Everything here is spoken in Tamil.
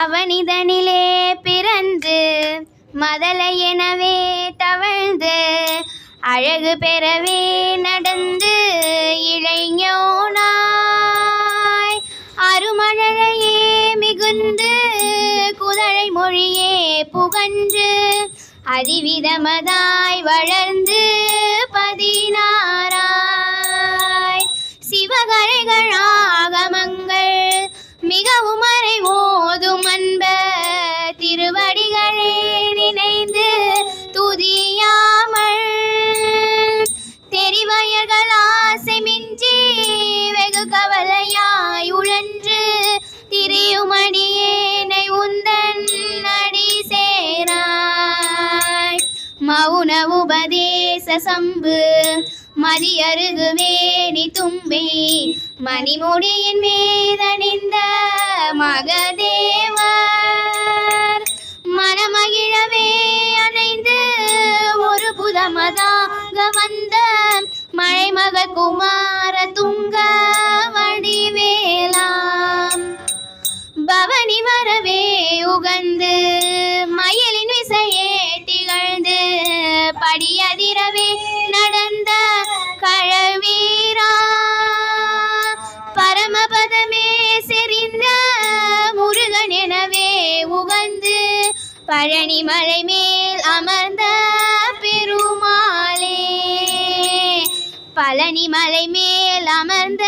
அவனிதனிலே பிறந்து மதலை எனவே தவழ்ந்து அழகு பெறவே நடந்து இளைஞனாய் அருமழலையே மிகுந்து குதழை மொழியே புகன்று அதிவிதமதாய் வளர்ந்து 16 சிவகலைகள் ஆகமங்கள் மிகவும் அறை ஓதும் அன்ப திருவடிகளே நினைந்து துதியாமல் தெரிவயர்கள் ஆசை மிஞ்சி வெகு கவலையாய் உழன்று திரியுமடியேனை உந்தன் அடி சேராய் மௌன உபதேச சம்பு மதியருகு வேணி தும்பி மணிமுடியின் மீதணிந்த மகதேவர் மனமகிழவே அணைந்து ஒரு புதமதாக வந்த மழைமக குமார துங்க வடிவேலாம் பவனி வரவே உகந்து மயிலின் விசையே திகழ்ந்து படியதிரவே நடந்த கழவீரா பரமபதமே செறிந்த முருகன் எனவே உகந்து பழனி மலை மேல் அமர்ந்த பெருமாளே பழனி மலை மேல் அமர்ந்த